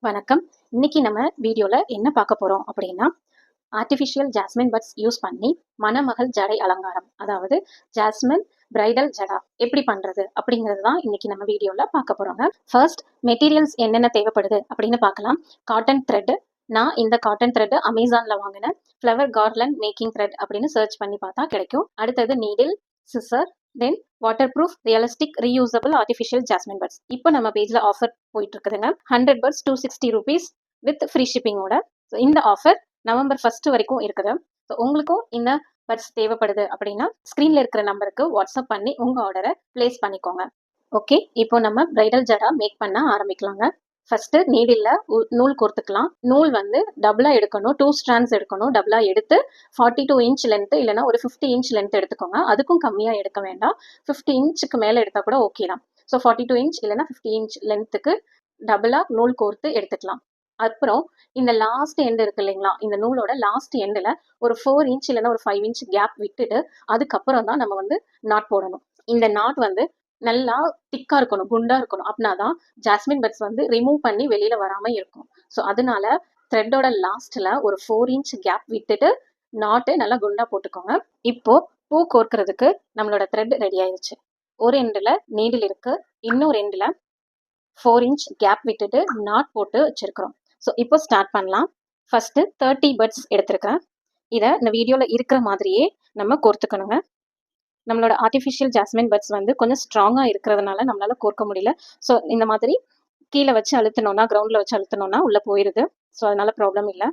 வணக்கம். இன்னைக்கு நம்ம வீடியோல என்ன பார்க்க போறோம் அப்படின்னா, ஆர்டிஃபிஷியல் ஜாஸ்மின் பட்ஸ் யூஸ் பண்ணி மணமகள் ஜடை அலங்காரம், அதாவது ஜாஸ்மின் பிரைடல் ஜடா எப்படி பண்றது அப்படிங்கிறது தான் இன்னைக்கு நம்ம வீடியோல பார்க்க போறோங்க. ஃபர்ஸ்ட் மெட்டீரியல்ஸ் என்னென்ன தேவைப்படுது அப்படின்னு பார்க்கலாம். Cotton thread. நான் இந்த காட்டன் த்ரெட் அமேசான்ல வாங்கினேன். ஃப்ளவர் கார்லண்ட் மேக்கிங் த்ரெட் அப்படின்னு சர்ச் பண்ணி பார்த்தா கிடைக்கும். அடுத்தது needle, scissor, then waterproof realistic reusable artificial jasmine buds. இப்போ நம்ம பேஜ்ல ஆஃபர் போயிட்டு இருக்குதுங்க. 100 பட்ஸ் 260 rupees வித் ஃப்ரீ ஷிப்பிங்கோட. ஸோ இந்த ஆஃபர் நவம்பர் 1 வரைக்கும் இருக்குது. ஸோ உங்களுக்கும் இந்த பட்ஸ் தேவைப்படுது அப்படின்னா ஸ்க்ரீன்ல இருக்கிற நம்பருக்கு வாட்ஸ்அப் பண்ணி உங்க ஆர்டரை பிளேஸ் பண்ணிக்கோங்க. ஓகே, இப்போ நம்ம பிரைடல் ஜடா மேக் பண்ண ஆரம்பிக்கலாங்க. ஃபர்ஸ்ட் நீடில்ல நூல் கோர்த்துக்கலாம். நூல் வந்து டபுளா எடுக்கணும். 2 strands எடுக்கணும். டபுளா எடுத்து 42 inch லென்த் இல்லைன்னா ஒரு 50 inch லென்த் எடுத்துக்கோங்க. அதுக்கும் கம்மியா எடுக்க வேண்டாம். 50 inchக்கு மேல எடுத்தா கூட ஓகே தான். ஸோ 42 inch இல்லைன்னா 50 inch லென்த்துக்கு டபுளா நூல் கோர்த்து எடுத்துக்கலாம். அப்புறம் இந்த லாஸ்ட் எண்ட் இருக்கு இல்லைங்களா, இந்த நூலோட லாஸ்ட் எண்டில் ஒரு 4 inch இல்லைன்னா ஒரு 5 inch கேப் விட்டுட்டு அதுக்கப்புறம் தான் நம்ம வந்து நாட் போடணும். இந்த நாட் வந்து நல்லா திக்கா இருக்கணும், குண்டா இருக்கணும். அப்படின்னா தான் ஜாஸ்மின் பட்ஸ் வந்து ரிமூவ் பண்ணி வெளியில வராம இருக்கும். ஸோ அதனால த்ரெட்டோட லாஸ்ட்ல ஒரு 4 inch கேப் விட்டுட்டு நாட்டு நல்லா குண்டா போட்டுக்கோங்க. இப்போ பூ கோர்க்கறதுக்கு நம்மளோட த்ரெட் ரெடி ஆயிடுச்சு. ஒரு எண்டில் நீடில் இருக்கு, இன்னொரு எண்டில் 4 inch கேப் விட்டுட்டு நாட் போட்டு வச்சிருக்கிறோம். ஸோ இப்போ ஸ்டார்ட் பண்ணலாம். ஃபர்ஸ்ட் 30 பட்ஸ் எடுத்திருக்கிறேன். இதை இந்த வீடியோல இருக்கிற மாதிரியே நம்ம கோர்த்துக்கணுங்க. நம்மளோட ஆர்டிஃபிஷியல் ஜாஸ்மின் பட்ஸ் வந்து கொஞ்சம் ஸ்ட்ராங்கா இருக்கிறதுனால நம்மளால கோர்க்க முடியல. ஸோ இந்த மாதிரி கீழே வச்சு அழுத்தணும்னா, கிரவுண்ட்ல வச்சு அழுத்தணும்னா உள்ள போயிருது. ஸோ அதனால ப்ராப்ளம் இல்லை.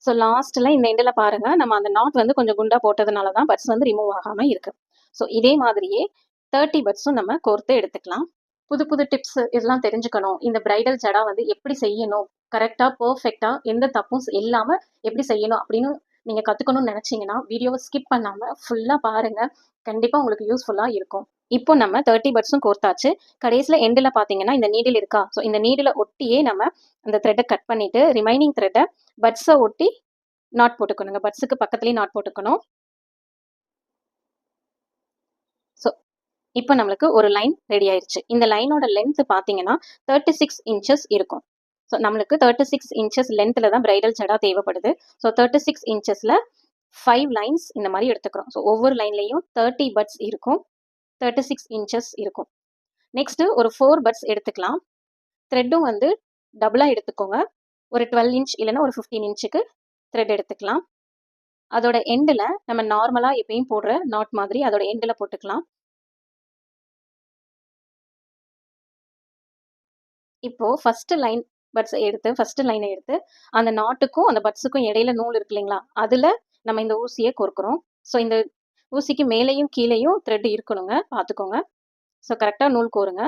ஸோ லாஸ்ட்ல இந்த எண்டில் பாருங்க, நம்ம அந்த நாட் வந்து கொஞ்சம் குண்டா போட்டதுனால தான் பட்ஸ் வந்து ரிமூவ் ஆகாம இருக்கு. ஸோ இதே மாதிரியே 30 பட்ஸும் நம்ம கோர்த்து எடுத்துக்கலாம். புது புது டிப்ஸ் இதெல்லாம் தெரிஞ்சுக்கணும். இந்த பிரைடல் ஜடா வந்து எப்படி செய்யணும், கரெக்டா பர்ஃபெக்டா எந்த தப்பும் இல்லாம எப்படி செய்யணும் அப்படின்னு நீங்க கத்துக்கணும்னு நினைச்சீங்கன்னா வீடியோவை ஸ்கிப் பண்ணாம ஃபுல்லா பாருங்க. கண்டிப்பா உங்களுக்கு யூஸ்ஃபுல்லா இருக்கும். இப்போ நம்ம 30 பட்ஸும் கோர்த்தாச்சு. கடைசியில எண்டில் பாத்தீங்கன்னா இந்த நீடில் இருக்கா, ஸோ இந்த நீடில ஒட்டியே நம்ம அந்த த்ரெட்டை கட் பண்ணிட்டு ரிமைனிங் த்ரெட்டை பட்ஸை ஒட்டி நாட் போட்டுக்கணுங்க. பட்ஸுக்கு பக்கத்துலேயே நாட் போட்டுக்கணும். ஸோ இப்போ நம்மளுக்கு ஒரு லைன் ரெடி ஆயிடுச்சு. இந்த லைனோட லென்த் பார்த்தீங்கன்னா 36 inches இருக்கும். ஸோ நம்மளுக்கு 36 inches லென்த்தில் தான் பிரைடல் ஜடா தேவைப்படுது. ஸோ 36 inchesல 5 லைன்ஸ் இந்த மாதிரி எடுத்துக்கிறோம். ஸோ ஒவ்வொரு லைன்லையும் 30 பட்ஸ் இருக்கும், 36 inches இருக்கும். நெக்ஸ்ட் ஒரு 4 பட்ஸ் எடுத்துக்கலாம். த்ரெட்டும் வந்து டபுளா எடுத்துக்கோங்க. ஒரு 12 inch இல்லைன்னா ஒரு 15 inchக்கு த்ரெட் எடுத்துக்கலாம். அதோட எண்டில் நம்ம நார்மலாக எப்பயும் போடுற நாட் மாதிரி அதோட எண்டில் போட்டுக்கலாம். இப்போ ஃபர்ஸ்ட் லைன் பட்ஸ் எடுத்து ஃபர்ஸ்ட் லைனை எடுத்து அந்த நாட்டுக்கும் அந்த பட்ஸுக்கும் இடையில நூல் இருக்கு இல்லைங்களா, அதில் நம்ம இந்த ஊசியை கோர்க்குறோம். ஸோ இந்த ஊசிக்கு மேலேயும் கீழேயும் த்ரெட் இருக்கணுங்க, பார்த்துக்கோங்க. ஸோ கரெக்டாக நூல் கோருங்க.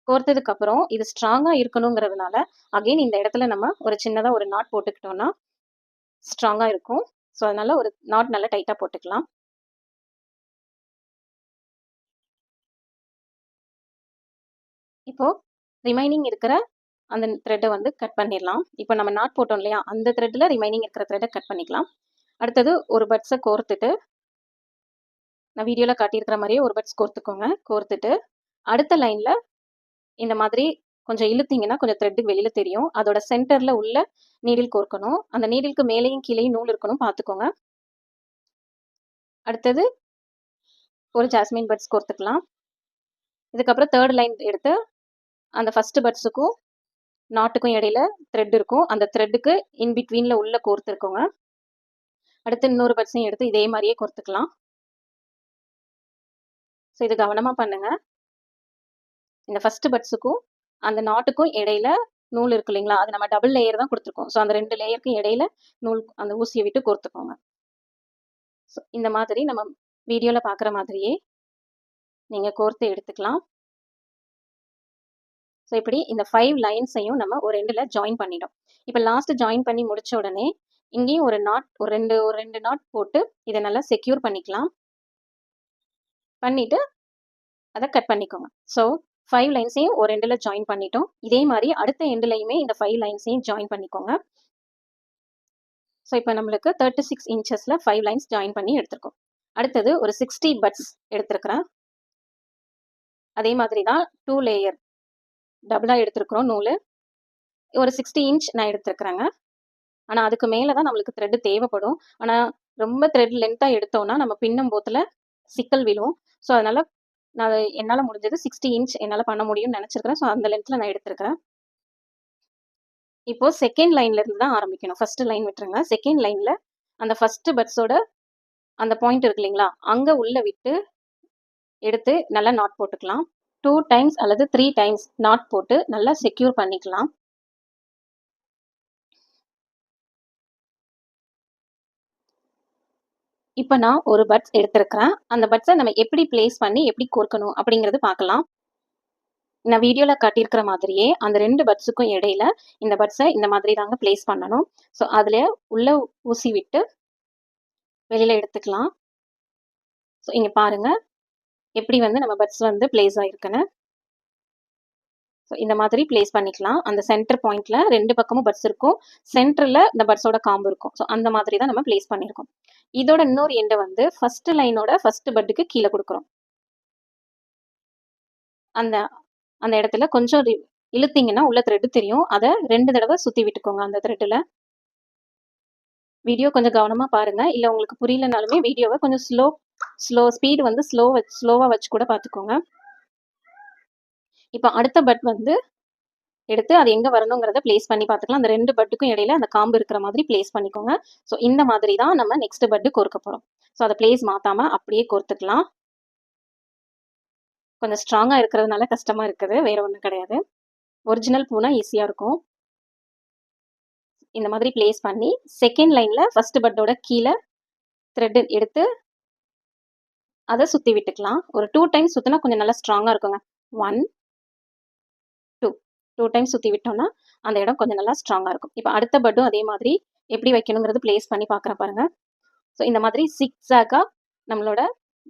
கோர்த்ததுக்கு அப்புறம் இது ஸ்ட்ராங்காக இருக்கணுங்கிறதுனால அகைன் இந்த இடத்துல நம்ம ஒரு சின்னதாக ஒரு நாட் போட்டுக்கிட்டோம்னா ஸ்ட்ராங்காக இருக்கும். ஸோ அதனால ஒரு நாட் நல்லா டைட்டாக போட்டுக்கலாம். இப்போ ரிமைனிங் இருக்கிற அந்த த்ரெட்டை வந்து கட் பண்ணிடலாம். இப்போ நம்ம நாட் போட்டோம் இல்லையா, அந்த த்ரெட்டில் ரிமைனிங் இருக்கிற த்ரெட்டை கட் பண்ணிக்கலாம். அடுத்தது ஒரு பட்ஸை கோர்த்துட்டு நான் வீடியோவில் காட்டியிருக்கிற மாதிரியே ஒரு பட்ஸ் கோர்த்துக்கோங்க. கோர்த்துட்டு அடுத்த லைனில் இந்த மாதிரி கொஞ்சம் இழுத்தீங்கன்னா கொஞ்சம் த்ரெட்டு வெளியில் தெரியும். அதோட சென்டரில் உள்ள நீடில் கோர்க்கணும். அந்த நீடிலுக்கு மேலேயும் கீழேயும் நூல் இருக்கணும், பார்த்துக்கோங்க. அடுத்தது ஒரு ஜாஸ்மின் பட்ஸ் கோர்த்துக்கலாம். இதுக்கப்புறம் தேர்ட் லைன் எடுத்து அந்த ஃபர்ஸ்ட் பட்ஸுக்கும் நாட்டுக்கும் இடையில த்ரெட் இருக்கும். அந்த த்ரெட்டுக்கு இன் பிட்வீனில் உள்ள கோர்த்துருக்கோங்க. அடுத்து இன்னொரு பட்ஸையும் எடுத்து இதே மாதிரியே கோர்த்துக்கலாம். ஸோ இது கவனமாக பண்ணுங்க. இந்த ஃபர்ஸ்ட் பட்ஸுக்கும் அந்த நாட்டுக்கும் இடையில நூல் இருக்கு இல்லைங்களா, அது நம்ம டபுள் லேயர் தான் கொடுத்துருக்கோம். ஸோ அந்த 2 லேயருக்கு இடையில நூல் அந்த ஊசியை விட்டு கோர்த்துக்கோங்க. ஸோ இந்த மாதிரி நம்ம வீடியோவில் பார்க்குற மாதிரியே நீங்கள் கோர்த்து எடுத்துக்கலாம். ஸோ இப்படி இந்த 5 லைன்ஸையும் நம்ம ஒரு எண்டில் ஜாயின் பண்ணிட்டோம். இப்போ லாஸ்ட் ஜாயின் பண்ணி முடிச்ச உடனே இங்கேயும் ஒரு நாட் ஒரு ரெண்டு நாட் போட்டு இதை நல்லா செக்யூர் பண்ணிக்கலாம். பண்ணிட்டு அதை கட் பண்ணிக்கோங்க. ஸோ 5 லைன்ஸையும் ஒரு எண்டில் ஜாயின் பண்ணிட்டோம். இதே மாதிரி அடுத்த எண்டுலையுமே இந்த 5 லைன்ஸையும் ஜாயின் பண்ணிக்கோங்க. ஸோ இப்போ நம்மளுக்கு 36 inchesல 5 லைன்ஸ் ஜாயின் பண்ணி எடுத்திருக்கோம். அடுத்தது ஒரு 60 பட்ஸ் எடுத்திருக்கிறேன். அதே மாதிரி தான் 2 லேயர் டபுளாக எடுத்திருக்கிறோம் நூல். ஒரு 60 இன்ச் நான் எடுத்துருக்குறேங்க. ஆனால் அதுக்கு மேலே தான் நம்மளுக்கு த்ரெட்டு தேவைப்படும். ஆனால் ரொம்ப த்ரெட் லென்த்தாக எடுத்தோம்னா நம்ம பின்னும் போதில் சிக்கல் விழும். ஸோ அதனால் நான் என்னால் முடிஞ்சது 60 இன்ச் என்னால் பண்ண முடியும்னு நினச்சிருக்கிறேன். ஸோ அந்த லென்த்தில் நான் எடுத்துருக்கிறேன். இப்போது செகண்ட் லைன்லேருந்து தான் ஆரம்பிக்கணும். ஃபஸ்ட்டு லைன் விட்டுருங்க. செகண்ட் லைனில் அந்த ஃபஸ்ட்டு பட்ஸோட அந்த பாயிண்ட் இருக்கு இல்லைங்களா, அங்கே உள்ளே விட்டு எடுத்து நல்லா நாட் போட்டுக்கலாம். 2 டைம்ஸ் அல்லது 3 டைம்ஸ் நாட் போட்டு நல்லா செக்யூர் பண்ணிக்கலாம். இப்போ நான் ஒரு பட்ஸ் எடுத்திருக்கிறேன். அந்த பட்ஸை நம்ம எப்படி பிளேஸ் பண்ணி எப்படி கோர்க்கணும் அப்படிங்கிறது பார்க்கலாம். நான் வீடியோவில் காட்டியிருக்கிற மாதிரியே அந்த 2 பட்ஸுக்கும் இடையில இந்த பட்ஸை இந்த மாதிரி தாங்க பிளேஸ் பண்ணணும். ஸோ அதில் உள்ள ஊசி விட்டு வெளியில் எடுத்துக்கலாம். ஸோ இங்கே பாருங்கள் எப்படி வந்து நம்ம பட்ஸ் வந்து பிளேஸ் ஆகிருக்குன்னு. ஸோ இந்த மாதிரி பிளேஸ் பண்ணிக்கலாம். அந்த சென்டர் பாயிண்ட்ல 2 பக்கமும் பட்ஸ் இருக்கும். சென்டரில் இந்த பட்ஸோட காம்பு இருக்கும். ஸோ அந்த மாதிரி தான் நம்ம பிளேஸ் பண்ணியிருக்கோம். இதோட இன்னொரு எண்டை வந்து ஃபர்ஸ்ட் லைனோட ஃபர்ஸ்ட் பட்டுக்கு கீழே கொடுக்குறோம். அந்த அந்த இடத்துல கொஞ்சம் இழுத்தீங்கன்னா உள்ள த்ரெட்டு தெரியும். அதை 2 தடவை சுற்றி விட்டுக்கோங்க அந்த த்ரெட்டில். வீடியோ கொஞ்சம் கவனமாக பாருங்கள். இல்லை உங்களுக்கு புரியலனாலுமே வீடியோவை கொஞ்சம் ஸ்பீடு வந்து ஸ்லோவாக வச்சு கூட பார்த்துக்கோங்க. இப்போ அடுத்த பட் வந்து எடுத்து அது எங்கே வரணுங்கிறத பிளேஸ் பண்ணி பார்த்துக்கலாம். அந்த 2 பட்டுக்கும் இடையில அந்த காம்பு இருக்கிற மாதிரி பிளேஸ் பண்ணிக்கோங்க. ஸோ இந்த மாதிரி தான் நம்ம நெக்ஸ்ட் பட்டு கோர்க்க போகிறோம். ஸோ அதை பிளேஸ் மாற்றாமல் அப்படியே கோர்த்துக்கலாம். கொஞ்சம் ஸ்ட்ராங்காக இருக்கிறதுனால கஷ்டமாக இருக்குது, வேற ஒன்றும் கிடையாது. ஒரிஜினல் பூனா ஈஸியாக இருக்கும். இந்த மாதிரி பிளேஸ் பண்ணி செகண்ட் லைனில் ஃபர்ஸ்ட் பட்டோட கீழே த்ரெட் எடுத்து அதை சுற்றி விட்டுக்கலாம். ஒரு 2 டைம்ஸ் சுற்றினா கொஞ்சம் நல்லா ஸ்ட்ராங்காக இருக்குங்க. 1 2 டைம்ஸ் சுற்றி விட்டோம்னா அந்த இடம் கொஞ்சம் நல்லா ஸ்ட்ராங்காக இருக்கும். இப்போ அடுத்த பட்டும் அதே மாதிரி எப்படி வைக்கணுங்கிறது பிளேஸ் பண்ணி பார்க்குறேன் பாருங்கள். ஸோ இந்த மாதிரி சிக்ஸாக்காக நம்மளோட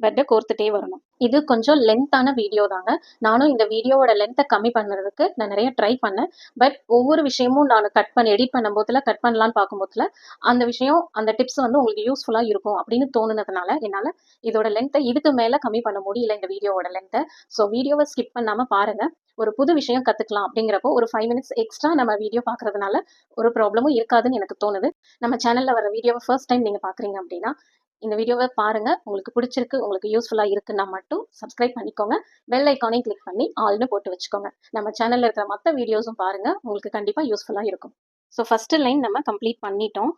பெட்டை கோர்த்துட்டே வரணும். இது கொஞ்சம் லென்த்தான வீடியோ தாங்க. நானும் இந்த வீடியோவோட லென்த்தை கம்மி பண்ணுறதுக்கு நான் நிறைய ட்ரை பண்ணேன். பட் ஒவ்வொரு விஷயமும் நான் எடிட் பண்ணும்போதில் கட் பண்ணலான்னு பார்க்கும்போதில் அந்த விஷயம் அந்த டிப்ஸ் வந்து உங்களுக்கு யூஸ்ஃபுல்லாக இருக்கும் அப்படின்னு தோணுனதுனால என்னால் இதோட லென்த்தை இதுக்கு மேலே கம்மி பண்ண முடியல இந்த வீடியோவோட லென்த்தை. ஸோ வீடியோவை ஸ்கிப் பண்ணாமல் பாருங்கள். ஒரு புது விஷயம் கற்றுக்கலாம் அப்படிங்கிறப்போ ஒரு 5 மினிட்ஸ் எக்ஸ்ட்ரா நம்ம வீடியோ பார்க்குறதுனால ஒரு ப்ராப்ளமும் இருக்காதுன்னு எனக்கு தோணுது. நம்ம சேனலில் வர வீடியோவை ஃபர்ஸ்ட் டைம் நீங்கள் பார்க்குறீங்க அப்படின்னா இந்த வீடியோவை பாருங்கள். உங்களுக்கு பிடிச்சிருக்கு, உங்களுக்கு யூஸ்ஃபுல்லாக இருக்குன்னா மட்டும் சப்ஸ்கிரைப் பண்ணிக்கோங்க. பெல் ஐக்கானையும் கிளிக் பண்ணி ஆல்னு போட்டு வச்சுக்கோங்க. நம்ம சேனலில் இருக்கிற மற்ற வீடியோஸும் பாருங்கள், உங்களுக்கு கண்டிப்பாக யூஸ்ஃபுல்லாக இருக்கும். ஸோ ஃபஸ்ட்டு லைன் நம்ம கம்ப்ளீட் பண்ணிட்டோம்.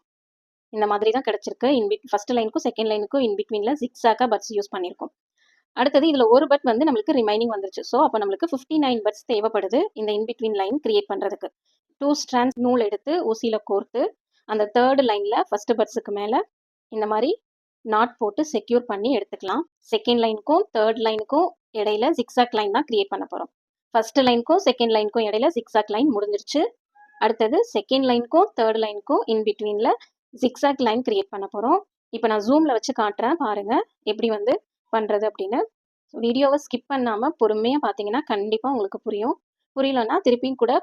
இந்த மாதிரி தான் கிடச்சிருக்கு. ஃபர்ஸ்ட் லைனுக்கும் செகண்ட் லைனுக்கும் இன்பிட்வீனில் ஜிக்ஸாக்காக பட்ஸ் யூஸ் பண்ணியிருக்கோம். அடுத்தது இதில் ஒரு பட் வந்து நம்மளுக்கு ரிமைனிங் வந்துருச்சு. ஸோ அப்போ நம்மளுக்கு 59 பட்ஸ் தேவைப்படுது இந்த இன்பிட்வீன் லைன் கிரியேட் பண்ணுறதுக்கு. 2 ஸ்ட்ராண்ட்ஸ் நூல் எடுத்து ஊசியில் கோர்த்து அந்த தேர்ட் லைனில் ஃபஸ்ட்டு பட்ஸுக்கு மேலே இந்த மாதிரி நாட் போட்டு செக்யூர் பண்ணி எடுத்துக்கலாம். செகண்ட் லைனுக்கும் தேர்ட் லைனுக்கும் இடையில ஜிக்ஸாக் லைன் தான் கிரியேட் பண்ண போகிறோம். ஃபர்ஸ்ட் லைனுக்கும் செகண்ட் லைனுக்கும் இடையில ஜிக்ஸாக் லைன் முடிஞ்சிருச்சு. அடுத்தது செகண்ட் லைனுக்கும் தேர்ட் லைனுக்கும் இன் பிட்வீனில் ஜிக்ஸாக் லைன் கிரியேட் பண்ண போகிறோம். இப்போ நான் ஜூமில் வச்சு காட்டுறேன் பாருங்கள் எப்படி வந்து பண்ணுறது அப்படின்னு. வீடியோவை ஸ்கிப் பண்ணாமல் பொறுமையாக பார்த்தீங்கன்னா கண்டிப்பாக உங்களுக்கு புரியும். புரியலன்னா திருப்பியும் கூட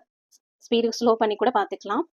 ஸ்பீடு ஸ்லோ பண்ணி கூட பார்த்துக்கலாம்.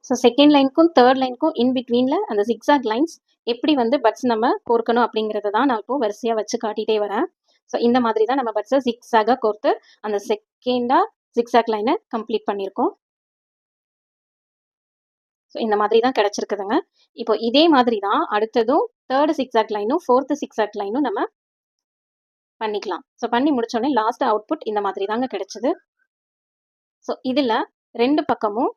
ஸோ செகண்ட் லைனுக்கும் தேர்ட் லைனுக்கும் இன் பிட்வீனில் அந்த ஜிக்ஸாக் லைன்ஸ் எப்படி வந்து பட்ஸ் நம்ம கோர்க்கணும் அப்படிங்கிறத தான் நான் இப்போது வரிசையாக வச்சு காட்டிகிட்டே வரேன். ஸோ இந்த மாதிரி தான் நம்ம பட்ஸை ஜிக்ஸாகாக கோர்த்து அந்த செகண்டாக ஜிக்ஸாக் லைனை கம்ப்ளீட் பண்ணியிருக்கோம். ஸோ இந்த மாதிரி தான் கிடச்சிருக்குதுங்க. இப்போ இதே மாதிரி தான் அடுத்ததும் தேர்டு ஜிக்ஸாக் லைனும் ஃபோர்த்து ஜிக்ஸாக் லைனும் நம்ம பண்ணிக்கலாம். ஸோ பண்ணி முடிச்சோடனே லாஸ்ட் அவுட்புட் இந்த மாதிரி தாங்க கிடைச்சிது. ஸோ இதில் 2 பக்கமும்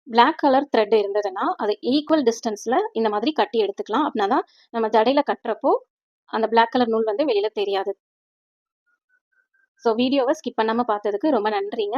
பிளாக் கலர் த்ரெட் இருந்ததுன்னா அது ஈக்குவல் டிஸ்டன்ஸில் இந்த மாதிரி கட்டி எடுத்துக்கலாம். அப்படின்னா தான் நம்ம ஜடையில் கட்டுறப்போ அந்த பிளாக் கலர் நூல் வந்து வெளியில் தெரியாது. ஸோ வீடியோவை ஸ்கிப் பண்ணாமல் பார்த்ததுக்கு ரொம்ப நன்றிங்க.